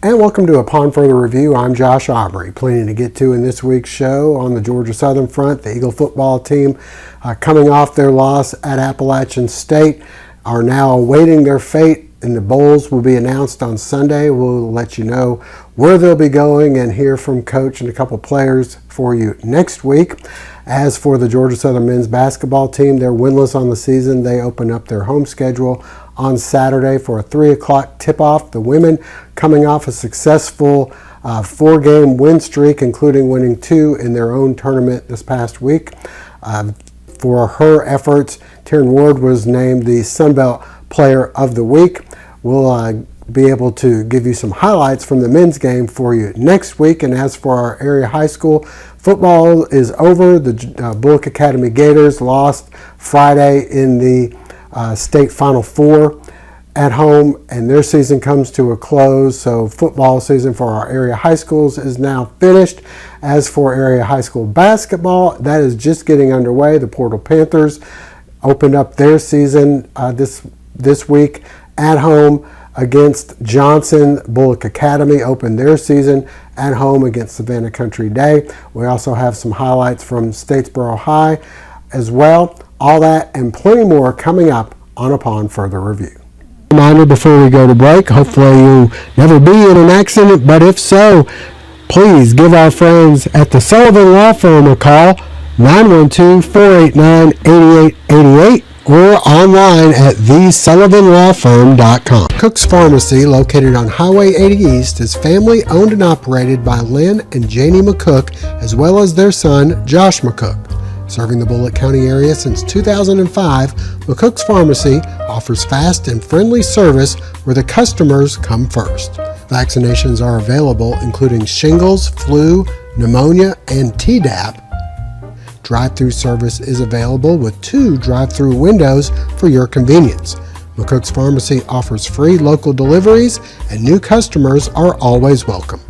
And welcome to Upon Further Review. I'm Josh Aubrey. Plenty to get to in this week's show. On the Georgia Southern front, the Eagle football team, coming off their loss at Appalachian State, are now awaiting their fate, and the bowls will be announced on Sunday. We'll let you know where they'll be going and hear from Coach and a couple players for you next week. As for the Georgia Southern men's basketball team, they're winless on the season. They open up their home schedule on Saturday for a 3 o'clock tip-off. The women coming off a successful 4-game win streak, including winning 2 in their own tournament this past week. For her efforts, Taryn Ward was named the Sun Belt Player of the Week. We'll be able to give you some highlights from the men's game for you next week. And as for our area high school, football is over. The Bulloch Academy Gators lost Friday in the state Final Four at home, and their season comes to a close. So football season for our area high schools is now finished. As for area high school basketball, that is just getting underway. The Portal Panthers opened up their season this week at home against Johnson. Bulloch Academy opened their season at home against Savannah Country Day. We also have some highlights from Statesboro High as well. All that and plenty more coming up on Upon Further Review. Reminder before we go to break, hopefully you'll never be in an accident, but if so, please give our friends at the Sullivan Law Firm a call, 912-489-8888, or online at thesullivanlawfirm.com. Cook's Pharmacy, located on Highway 80 East, is family owned and operated by Lynn and Janie McCook, as well as their son, Josh McCook. Serving the Bulloch County area since 2005, McCook's Pharmacy offers fast and friendly service where the customers come first. Vaccinations are available, including shingles, flu, pneumonia, and Tdap. Drive-through service is available with 2 drive-through windows for your convenience. McCook's Pharmacy offers free local deliveries, and new customers are always welcome.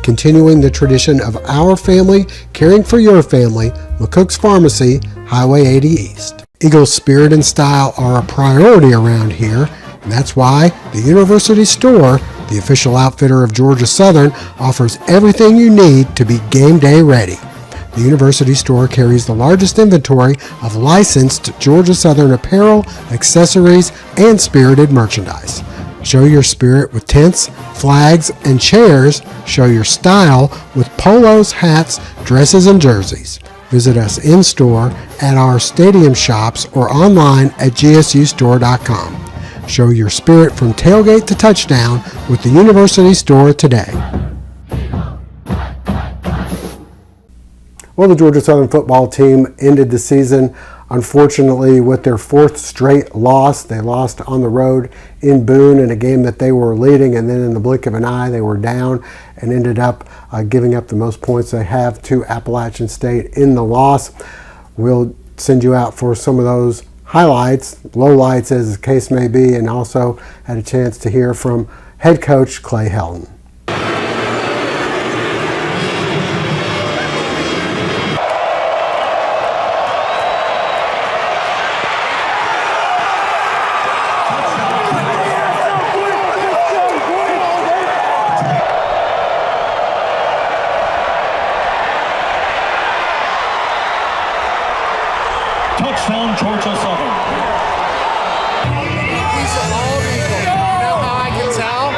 Continuing the tradition of our family caring for your family, McCook's Pharmacy, Highway 80 East. Eagle's spirit and style are a priority around here, and that's why the University Store, the official outfitter of Georgia Southern, offers everything you need to be game day ready. The University Store carries the largest inventory of licensed Georgia Southern apparel, accessories, and spirited merchandise. Show your spirit with tents, flags, and chairs. Show your style with polos, hats, dresses, and jerseys. Visit us in-store at our stadium shops or online at gsustore.com. Show your spirit from tailgate to touchdown with the University Store today. Well, the Georgia Southern football team ended the season, unfortunately, with their 4th straight loss. They lost on the road in Boone in a game that they were leading, and then in the blink of an eye, they were down and ended up giving up the most points they have to Appalachian State in the loss. We'll send you out for some of those highlights, lowlights as the case may be, and also had a chance to hear from head coach Clay Helton. Touchdown, Georgia Southern. He's a bald eagle. You know how I can tell?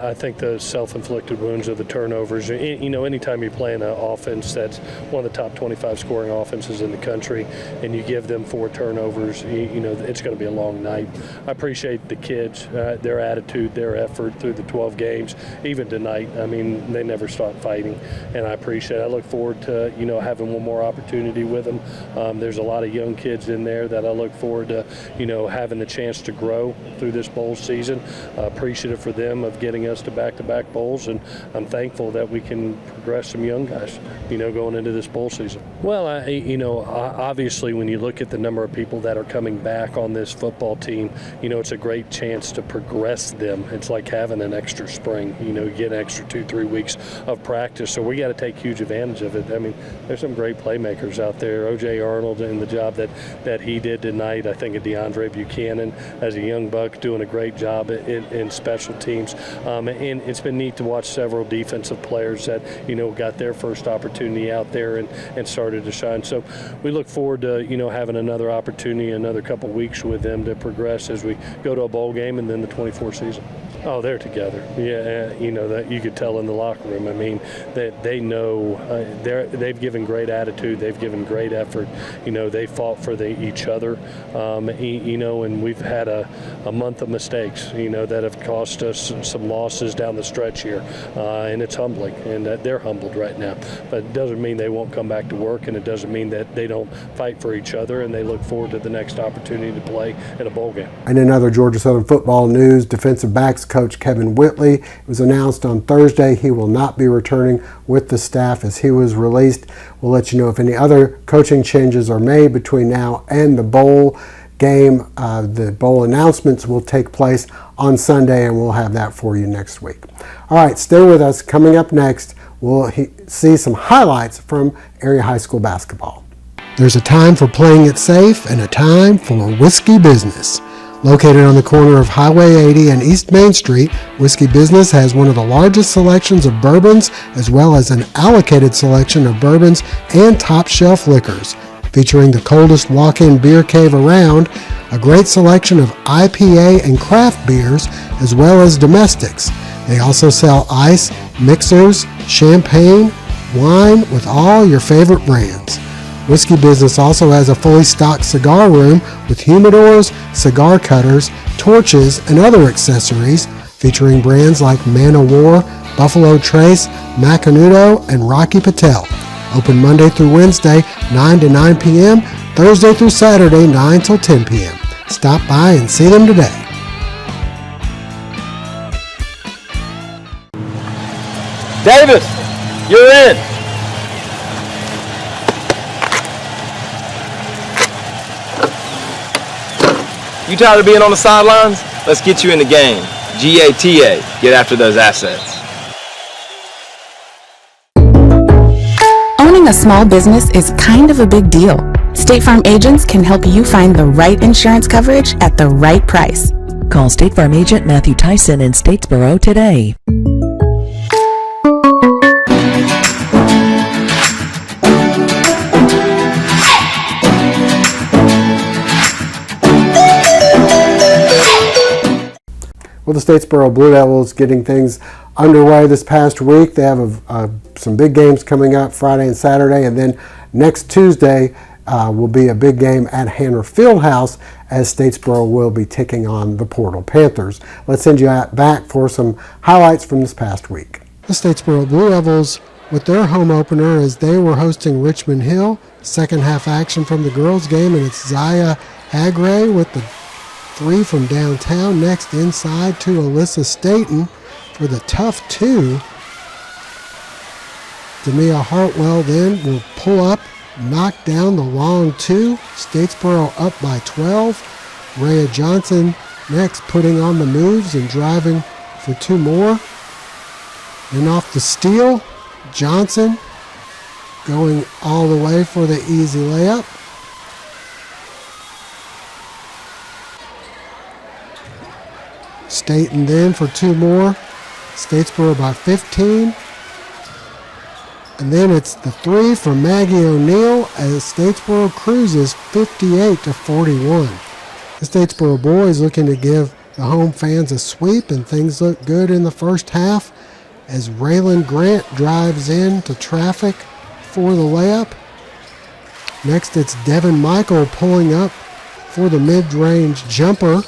I think the self-inflicted wounds of the turnovers, anytime you're playing an offense that's one of the top 25 scoring offenses in the country and you give them 4 turnovers, it's going to be a long night. I appreciate the kids, their attitude, their effort through the 12 games, even tonight. I mean, they never stop fighting, and I appreciate it. I look forward to, having one more opportunity with them. There's a lot of young kids in there that I look forward to, having the chance to grow through this bowl season. Appreciative for them of getting us to back-to-back bowls, and I'm thankful that we can progress some young guys, going into this bowl season. Well, obviously when you look at the number of people that are coming back on this football team, it's a great chance to progress them. It's like having an extra spring, you get an extra 2-3 weeks of practice, so we got to take huge advantage of it. I mean, there's some great playmakers out there. O.J. Arnold and the job that he did tonight. I think DeAndre Buchanan as a young buck doing a great job in special teams. And it's been neat to watch several defensive players that, got their first opportunity out there and started to shine. So we look forward to, having another opportunity, another couple weeks with them to progress as we go to a bowl game and then the 24 season. Oh, they're together. Yeah, that you could tell in the locker room. I mean, that they know they've given great attitude. They've given great effort. They fought for each other. And we've had a month of mistakes, that have cost us some losses down the stretch here. And it's humbling, and they're humbled right now. But it doesn't mean they won't come back to work, and it doesn't mean that they don't fight for each other, and they look forward to the next opportunity to play in a bowl game. And in other Georgia Southern football news, defensive backs coach Kevin Whitley, it was announced on Thursday he will not be returning with the staff as he was released. We'll let you know if any other coaching changes are made between now and the bowl game. The bowl announcements will take place on Sunday, and we'll have that for you next week. All right, stay with us. Coming up next, we'll see some highlights from area high school basketball. There's a time for playing it safe and a time for Whiskey Business. Located on the corner of Highway 80 and East Main Street, Whiskey Business has one of the largest selections of bourbons as well as an allocated selection of bourbons and top shelf liquors. Featuring the coldest walk-in beer cave around, a great selection of IPA and craft beers as well as domestics. They also sell ice, mixers, champagne, wine with all your favorite brands. Whiskey Business also has a fully stocked cigar room with humidors, cigar cutters, torches, and other accessories featuring brands like Man O' War, Buffalo Trace, Macanudo, and Rocky Patel. Open Monday through Wednesday, 9 to 9 p.m., Thursday through Saturday, 9 till 10 p.m. Stop by and see them today. Davis, you're in. You tired of being on the sidelines? Let's get you in the game. GATA, get after those assets. Owning a small business is kind of a big deal. State Farm agents can help you find the right insurance coverage at the right price. Call State Farm agent Matthew Tyson in Statesboro today. Well, the Statesboro Blue Devils getting things underway this past week. They have some big games coming up Friday and Saturday, and then next Tuesday will be a big game at Hanner Fieldhouse as Statesboro will be taking on the Portal Panthers. Let's send you back for some highlights from this past week. The Statesboro Blue Devils with their home opener as they were hosting Richmond Hill. Second half action from the girls game, and it's Zaya Hagray with the three from downtown. Next inside to Alyssa Staten for the tough two. Demia Hartwell then will pull up, knock down the long two. Statesboro up by 12. Rhea Johnson next putting on the moves and driving for two more. Then off the steal, Johnson going all the way for the easy layup. Staten then for two more. Statesboro by 15. And then it's the three from Maggie O'Neill as Statesboro cruises 58-41. The Statesboro boys looking to give the home fans a sweep, and things look good in the first half as Raylan Grant drives into traffic for the layup. Next, it's Devin Michael pulling up for the mid-range jumper.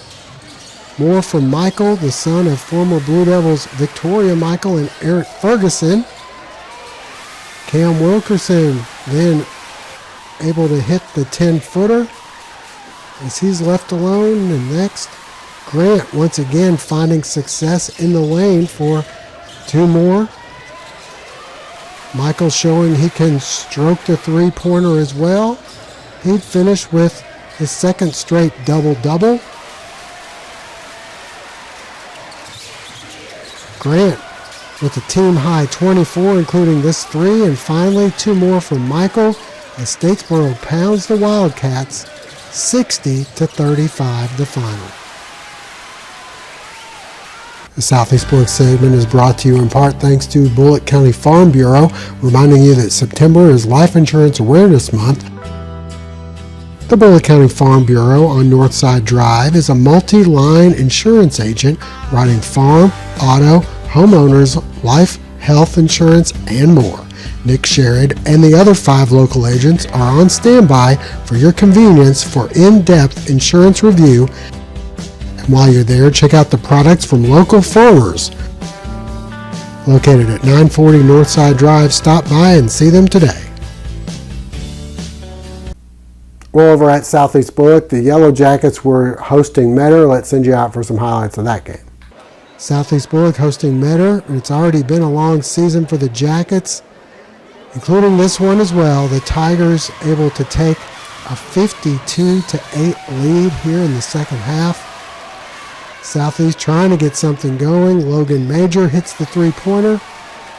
More from Michael, the son of former Blue Devils Victoria Michael and Eric Ferguson. Cam Wilkerson then able to hit the 10-footer as he's left alone. And next, Grant once again finding success in the lane for two more. Michael showing he can stroke the three-pointer as well. He'd finish with his second straight double-double. Grant with a team-high 24, including this three. And finally, two more from Michael as Statesboro pounds the Wildcats 60-35 the final. The Southeast Bulloch segment is brought to you in part thanks to Bulloch County Farm Bureau, reminding you that September is Life Insurance Awareness Month. The Bulloch County Farm Bureau on Northside Drive is a multi-line insurance agent writing farm, auto, homeowners, life, health insurance, and more. Nick Sherrod and the other 5 local agents are on standby for your convenience for in-depth insurance review. And while you're there, check out the products from local farmers. Located at 940 Northside Drive, stop by and see them today. Well, over at Southeast Bulloch, the Yellow Jackets were hosting Metter. Let's send you out for some highlights of that game. Southeast Bulloch hosting Metter, and it's already been a long season for the Jackets, including this one as well. The Tigers able to take a 52-8 lead here in the second half. Southeast trying to get something going. Logan Major hits the three-pointer,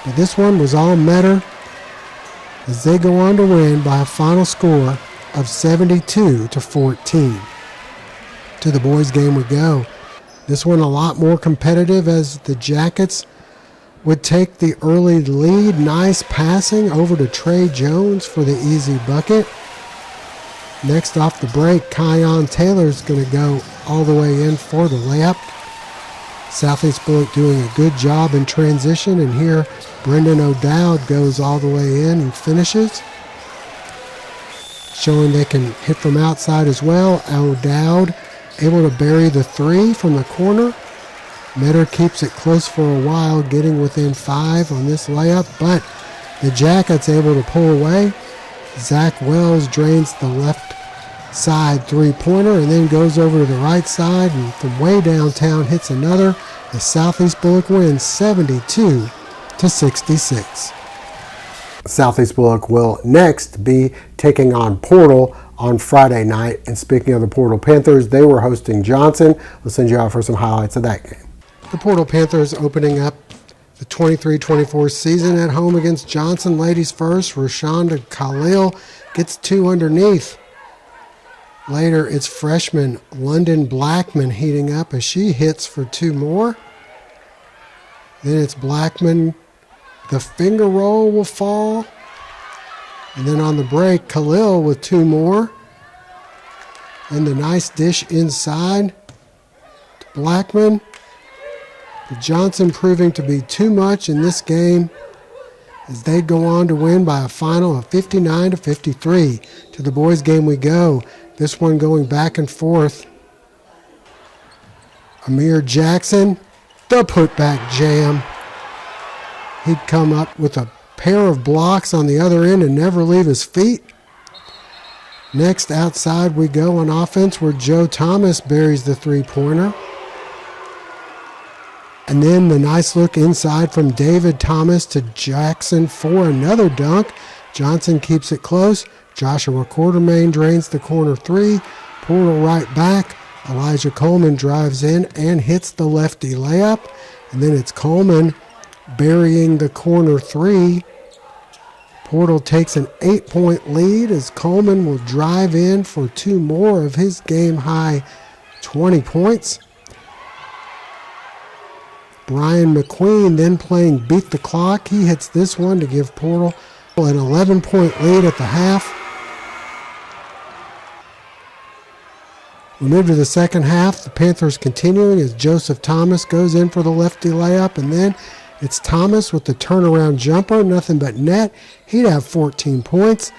but this one was all Metter as they go on to win by a final score of 72-14. To the boys' game we go. This one a lot more competitive as the Jackets would take the early lead. Nice passing over to Trey Jones for the easy bucket. Next off the break, Kion Taylor's going to go all the way in for the layup. Southeast Bulloch doing a good job in transition, and here Brendan O'Dowd goes all the way in and finishes. Showing they can hit from outside as well. O'Dowd able to bury the three from the corner. Metter keeps it close for a while, getting within 5 on this layup, but the Jackets able to pull away. Zach Wells drains the left side three-pointer and then goes over to the right side and from way downtown hits another. The Southeast Bulloch wins 72-66. Southeast Bulloch will next be taking on Portal on Friday night. And speaking of the Portal Panthers, they were hosting Johnson. We'll send you out for some highlights of that game. The Portal Panthers opening up the 23-24 season at home against Johnson. Ladies first, Rashonda Khalil gets 2 underneath. Later, it's freshman London Blackman heating up as she hits for 2 more. Then it's Blackman. The finger roll will fall. And then on the break, Khalil with 2 more. And the nice dish inside to Blackman. But Johnson proving to be too much in this game as they go on to win by a final of 59-53. To the boys' game we go. This one going back and forth. Amir Jackson, the putback jam. He'd come up with a pair of blocks on the other end and never leave his feet. Next, outside we go on offense where Joe Thomas buries the three-pointer. And then the nice look inside from David Thomas to Jackson for another dunk. Johnson keeps it close. Joshua Quartermain drains the corner 3. Portal right back. Elijah Coleman drives in and hits the lefty layup. And then it's Coleman burying the corner 3. Portal takes an 8-point lead as Coleman will drive in for 2 more of his game-high 20 points. Brian McQueen then playing beat the clock. He hits this one to give Portal an 11-point lead at the half. We move to the second half. The Panthers continuing as Joseph Thomas goes in for the lefty layup, and then it's Thomas with the turnaround jumper, nothing but net. He'd have 14 points.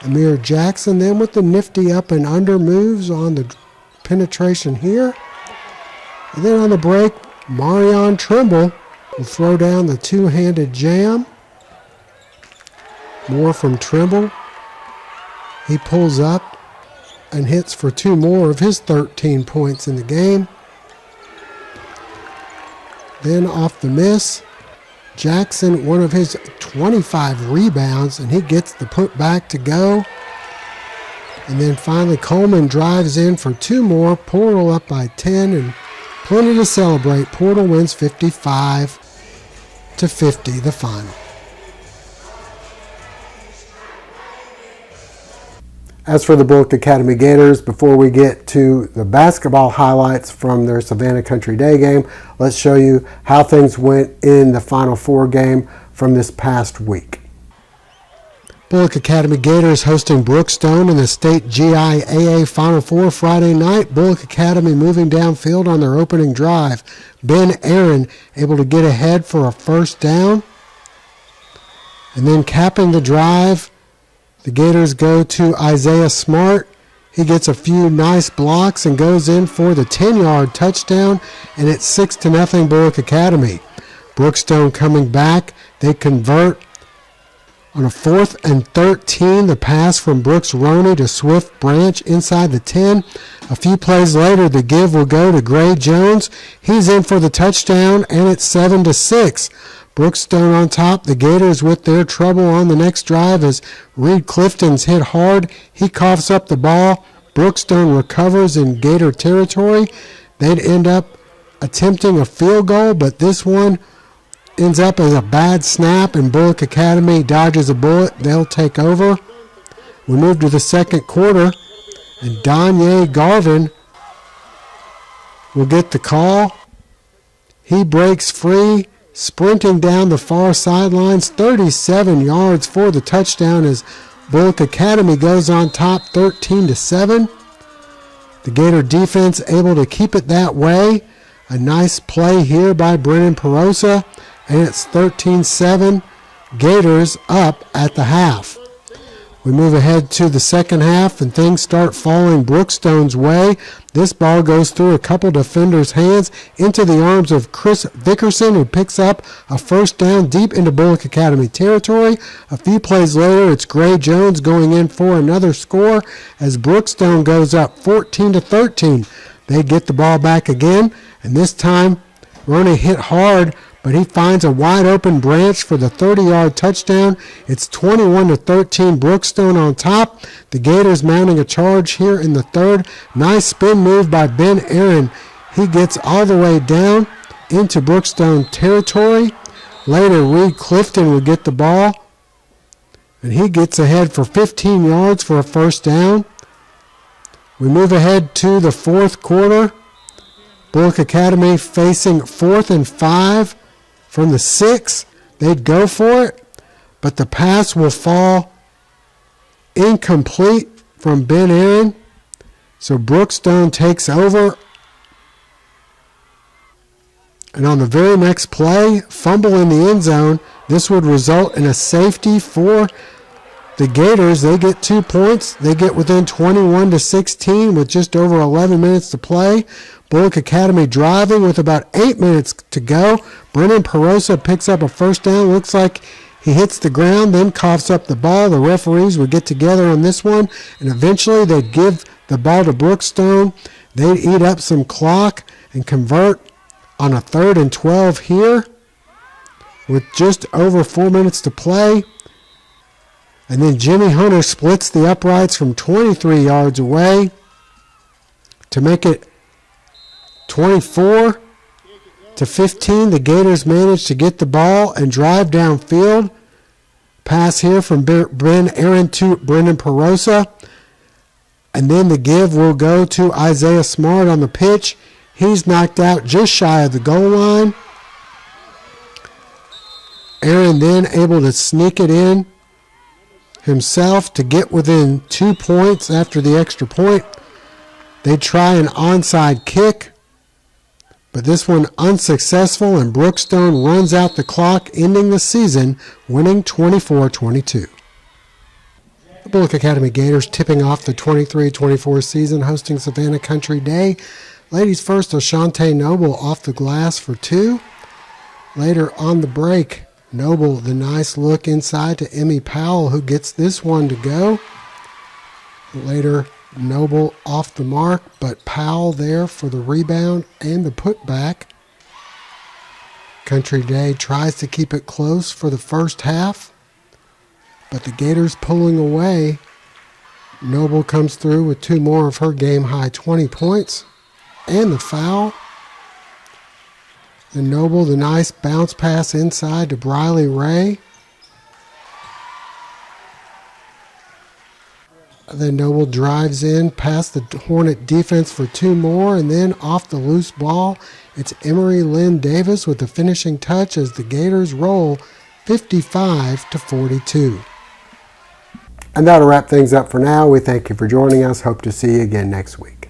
Amir Jackson then with the nifty up and under moves on the penetration here. And then on the break, Marion Trimble will throw down the two-handed jam. More from Trimble. He pulls up and hits for two more of his 13 points in the game. Then off the miss, Jackson, one of his 25 rebounds, and he gets the putback to go. And then finally Coleman drives in for two more. Portal up by 10 and plenty to celebrate. Portal wins 55-50, the final. As for the Bulloch Academy Gators, before we get to the basketball highlights from their Savannah Country Day game, let's show you how things went in the Final Four game from this past week. Bulloch Academy Gators hosting Brookstone in the state GIAA Final Four Friday night. Bulloch Academy moving downfield on their opening drive. Ben Aaron able to get ahead for a first down. And then capping the drive, the Gators go to Isaiah Smart. He gets a few nice blocks and goes in for the 10-yard touchdown, and it's 6-0 Bulloch Academy. Brookstone coming back. They convert on a 4th and 13. The pass from Brooks Roney to Swift Branch inside the 10. A few plays later, the give will go to Gray Jones. He's in for the touchdown, and it's 7-6. Brookstone on top. The Gators with their trouble on the next drive as Reed Clifton's hit hard. He coughs up the ball. Brookstone recovers in Gator territory. They'd end up attempting a field goal, but this one ends up as a bad snap, and Bulloch Academy dodges a bullet. They'll take over. We move to the second quarter, and Donye Garvin will get the call. He breaks free, sprinting down the far sidelines, 37 yards for the touchdown as Bulloch Academy goes on top 13-7. The Gator defense able to keep it that way. A nice play here by Brennan Perosa, and it's 13-7. Gators up at the half. We move ahead to the second half, and things start falling Brookstone's way. This ball goes through a couple defenders' hands into the arms of Chris Vickerson, who picks up a first down deep into Bulloch Academy territory. A few plays later, it's Gray Jones going in for another score as Brookstone goes up 14-13. They get the ball back again, and this time Roney hit hard, but he finds a wide open Branch for the 30-yard touchdown. It's 21-13, Brookstone on top. The Gators mounting a charge here in the third. Nice spin move by Ben Aaron. He gets all the way down into Brookstone territory. Later, Reed Clifton will get the ball, and he gets ahead for 15 yards for a first down. We move ahead to the fourth quarter. Bulloch Academy facing 4th and 5 from the 6. They'd go for it, but the pass will fall incomplete from Ben Aaron. So Brookstone takes over. And on the very next play, fumble in the end zone. This would result in a safety for the Gators. They get 2 points. They get within 21-16 with just over 11 minutes to play. Bulloch Academy driving with about 8 minutes to go. Brennan Perosa picks up a first down. Looks like he hits the ground, then coughs up the ball. The referees would get together on this one, and eventually they'd give the ball to Brookstone. They'd eat up some clock and convert on a 3rd and 12 here with just over 4 minutes to play. And then Jimmy Hunter splits the uprights from 23 yards away to make it 24-15. The Gators manage to get the ball and drive downfield. Pass here from Ben Aaron to Brendan Perosa. And then the give will go to Isaiah Smart on the pitch. He's knocked out just shy of the goal line. Aaron then able to sneak it in himself to get within 2 points after the extra point. They try an onside kick, but this one unsuccessful, and Brookstone runs out the clock, ending the season winning 24-22. The Bulloch Academy Gators tipping off the 23-24 season, hosting Savannah Country Day. Ladies first, Ashante Noble off the glass for 2. Later on the break, Noble, the nice look inside to Emmy Powell, who gets this one to go. Later, Noble off the mark, but Powell there for the rebound and the putback. Country Day tries to keep it close for the first half, but the Gators pulling away. Noble comes through with 2 more of her game-high 20 points and the foul. And Noble, the nice bounce pass inside to Briley Ray. Then Noble drives in past the Hornet defense for 2 more, and then off the loose ball, it's Emery Lynn Davis with the finishing touch as the Gators roll 55-42. And that'll wrap things up for now. We thank you for joining us. Hope to see you again next week.